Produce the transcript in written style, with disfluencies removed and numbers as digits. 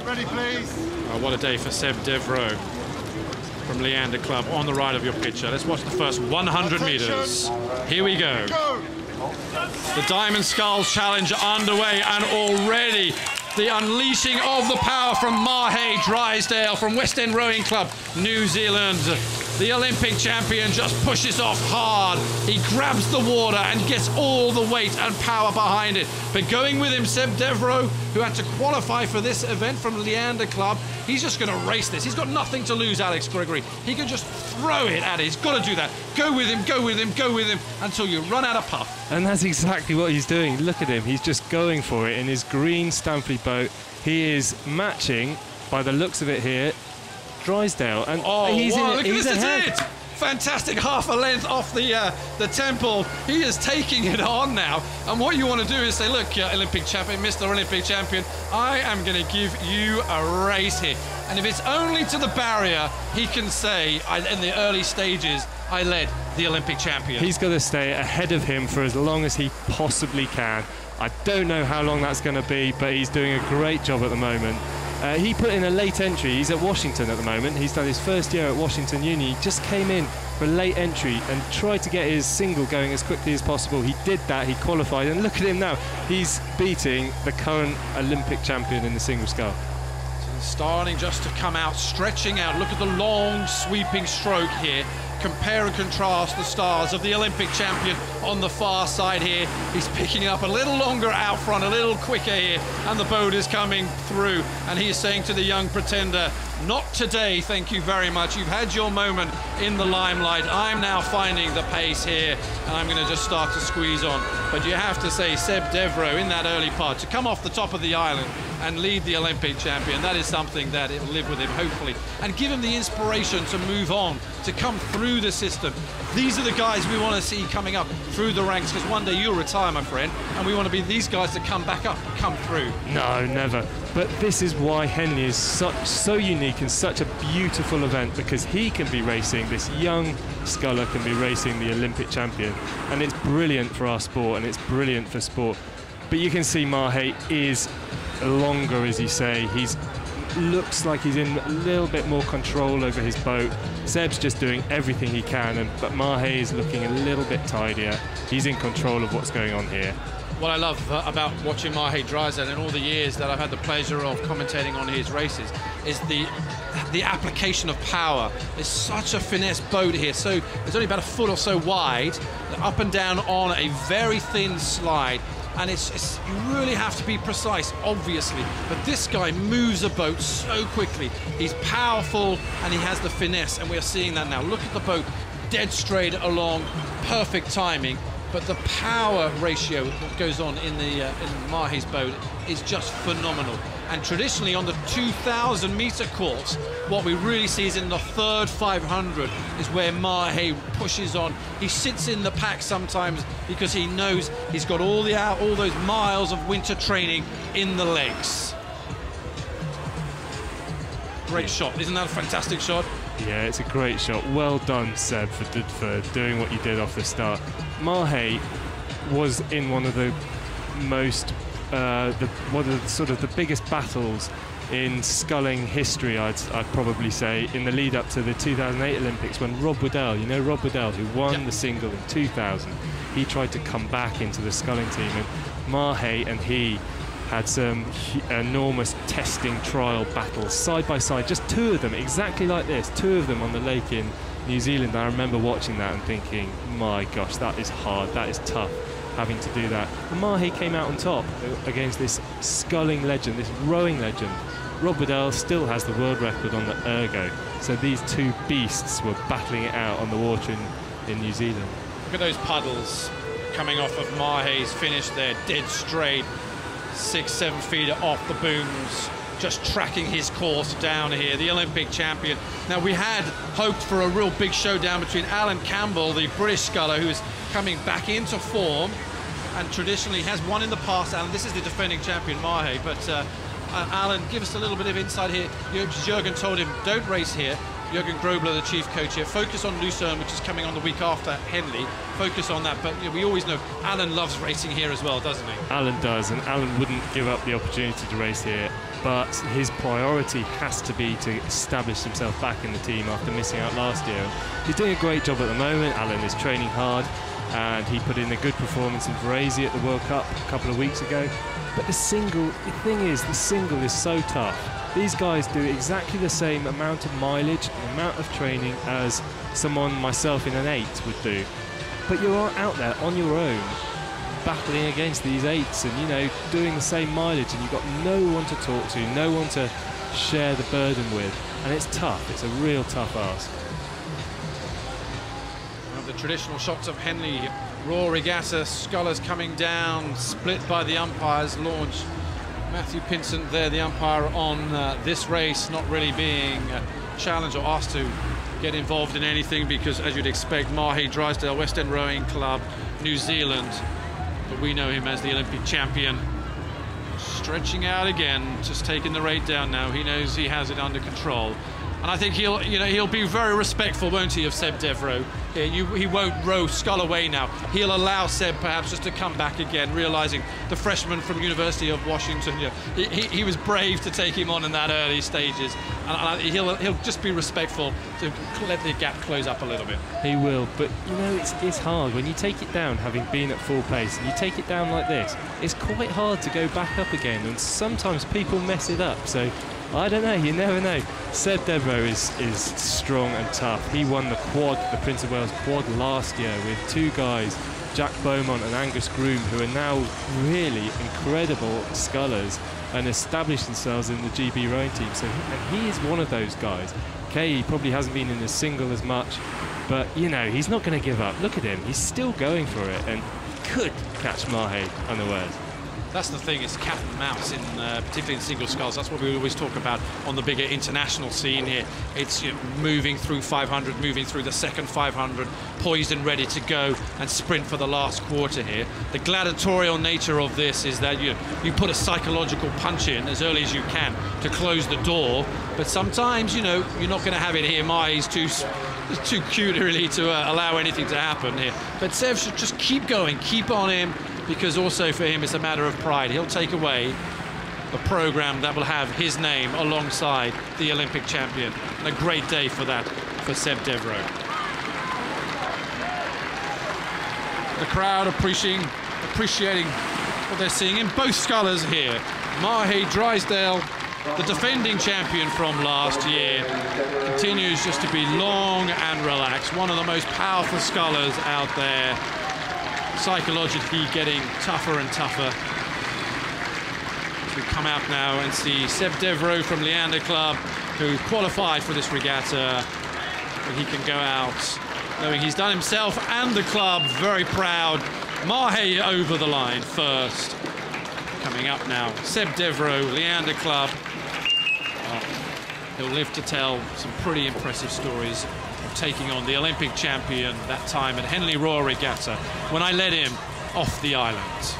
ready, please. Oh, what a day for S.J Devereux from Leander Club on the right of your picture. Let's watch the first 100 meters. Here we go. The Diamond Sculls Challenge underway, and already the unleashing of the power from A.M.O Drysdale from West End Rowing Club, New Zealand. The Olympic champion just pushes off hard. He grabs the water and gets all the weight and power behind it. But going with him, S.J Devereux, who had to qualify for this event from Leander Club, he's just going to race this. He's got nothing to lose, Alex Gregory. He can just throw it at it. He's got to do that. Go with him, go with him, go with him until you run out of puff. And that's exactly what he's doing. Look at him. He's just going for it in his green Stamford boat. He is matching, by the looks of it here, Drysdale, and he's ahead. Fantastic, half a length off the temple. He is taking it on now, and what you want to do is say, look, Olympic champion, Mr. Olympic champion, I am going to give you a race here. And if it's only to the barrier, he can say, in the early stages, I led the Olympic champion. He's got to stay ahead of him for as long as he possibly can. I don't know how long that's going to be, but he's doing a great job at the moment. He put in a late entry. He's at Washington at the moment. He's done his first year at Washington Uni. He just came in for a late entry and tried to get his single going as quickly as possible. He did that. He qualified. And look at him now. He's beating the current Olympic champion in the single scull. Starting just to come out, stretching out. Look at the long sweeping stroke here. Compare and contrast the stars of the Olympic champion on the far side here. He's picking up a little longer out front, a little quicker here, and the boat is coming through. And he is saying to the young pretender, not today, thank you very much. You've had your moment in the limelight. I'm now finding the pace here, and I'm going to just start to squeeze on. But you have to say, S.J Devereux in that early part, to come off the top of the island and lead the Olympic champion, that is something that it will live with him, hopefully, and give him the inspiration to move on, to come through the system. These are the guys we want to see coming up through the ranks, because one day you'll retire, my friend, and we want to be these guys that come back up, come through. No, never. But this is why Henley is so unique and such a beautiful event, because he can be racing, this young sculler can be racing the Olympic champion, and it's brilliant for our sport, and it's brilliant for sport. But you can see A.M.O is longer, as you say. He's looks like he's in a little bit more control over his boat. Seb's just doing everything he can, but A.M.O is looking a little bit tidier. He's in control of what's going on here. What I love about watching A.M.O Drysdale in all the years that I've had the pleasure of commentating on his races is the application of power. It's such a finesse boat here, so it's only about a foot or so wide, up and down on a very thin slide. And you really have to be precise, obviously, but this guy moves a boat so quickly. He's powerful and he has the finesse, and we're seeing that now. Look at the boat, dead straight along, perfect timing, but the power ratio that goes on in A.M.O's boat is just phenomenal. And traditionally on the 2,000 meter course, what we really see is in the third 500 is where A.M.O pushes on. He sits in the pack sometimes because he knows he's got all those miles of winter training in the legs. Great shot, isn't that a fantastic shot? Yeah, it's a great shot. Well done, Seb, for doing what you did off the start. A.M.O was in one of the most one of the sort of the biggest battles in sculling history, I'd probably say, in the lead up to the 2008 Olympics, when Rob Waddell, you know Rob Waddell, who won the single in 2000, he tried to come back into the sculling team, and A.M.O and he had some enormous testing trial battles side by side, just two of them exactly like this, two of them on the lake in New Zealand. I remember watching that and thinking, my gosh, that is hard, that is tough, having to do that. And A.M.O came out on top against this sculling legend, this rowing legend. Rob Waddell still has the world record on the ergo, so these two beasts were battling it out on the water in New Zealand. Look at those puddles coming off of A.M.O's finish there, dead straight, 6-7 feet off the booms, just tracking his course down here, the Olympic champion. Now, we had hoped for a real big showdown between Alan Campbell, the British sculler, who is coming back into form and traditionally has won in the past. Alan, this is the defending champion, A.M.O, but Alan, give us a little bit of insight here. Jürgen told him, don't race here. Jürgen Grobler, the chief coach here, focus on Lucerne, which is coming on the week after Henley. Focus on that, but we always know Alan loves racing here as well, doesn't he? Alan does, and Alan wouldn't give up the opportunity to race here. but his priority has to be to establish himself back in the team after missing out last year. He's doing a great job at the moment. Alan is training hard, and he put in a good performance in Varese at the World Cup a couple of weeks ago. But the single is so tough. These guys do exactly the same amount of mileage and amount of training as someone, myself, in an 8 would do. But you're out there on your own, battling against these 8s and, you know, doing the same mileage, and you've got no one to talk to, no one to share the burden with. And it's tough. It's a real tough ask. One of the traditional shots of Henley Royal Regatta, scullers coming down, split by the umpires, launch. Matthew Pinsent there, the umpire on this race, not really being challenged or asked to get involved in anything because, as you'd expect, A.M.O Drysdale, West End Rowing Club, New Zealand, but we know him as the Olympic champion. Stretching out again, just taking the rate down now. He knows he has it under control. And I think he'll be very respectful, won't he, of Seb Devereux. He won't row scull away now. He'll allow Seb perhaps just to come back again, realising the freshman from University of Washington, he was brave to take him on in that early stages. And he'll just be respectful to let the gap close up a little bit. He will, but you know, it's hard when you take it down, having been at full pace, and you take it down like this. It's quite hard to go back up again, and sometimes people mess it up. So I don't know, you never know. Seb Devereux is strong and tough. He won the quad, the Prince of Wales quad last year with 2 guys, Jack Beaumont and Angus Groom, who are now really incredible scullers and established themselves in the GB rowing team. So, and he is one of those guys. Okay, he probably hasn't been in the single as much, but you know, he's not going to give up. Look at him, he's still going for it, and could catch Mahe unawares. That's the thing, it's cat and mouse, particularly in single sculls. That's what we always talk about on the bigger international scene here. It's moving through 500, moving through the second 500, poised and ready to go and sprint for the last quarter here. The gladiatorial nature of this is that you put a psychological punch in as early as you can to close the door, but sometimes, you're not going to have it here. Mahe's too cute really to allow anything to happen here. But Seb should just keep going, keep on him, because also for him it's a matter of pride. He'll take away a program that will have his name alongside the Olympic champion. And a great day for that for Seb Devereux. The crowd appreciating what they're seeing in both scullers here. A.M.O Drysdale, the defending champion from last year, continues just to be long and relaxed. One of the most powerful scullers out there. Psychologically getting tougher and tougher. As we come out now and see Seb Devereux from Leander Club, who qualified for this regatta. But he can go out knowing he's done himself and the club very proud. Mahe over the line first. Coming up now, Seb Devereux, Leander Club. Well, he'll live to tell some pretty impressive stories of taking on the Olympic champion that time at Henley Royal Regatta when I led him off the island.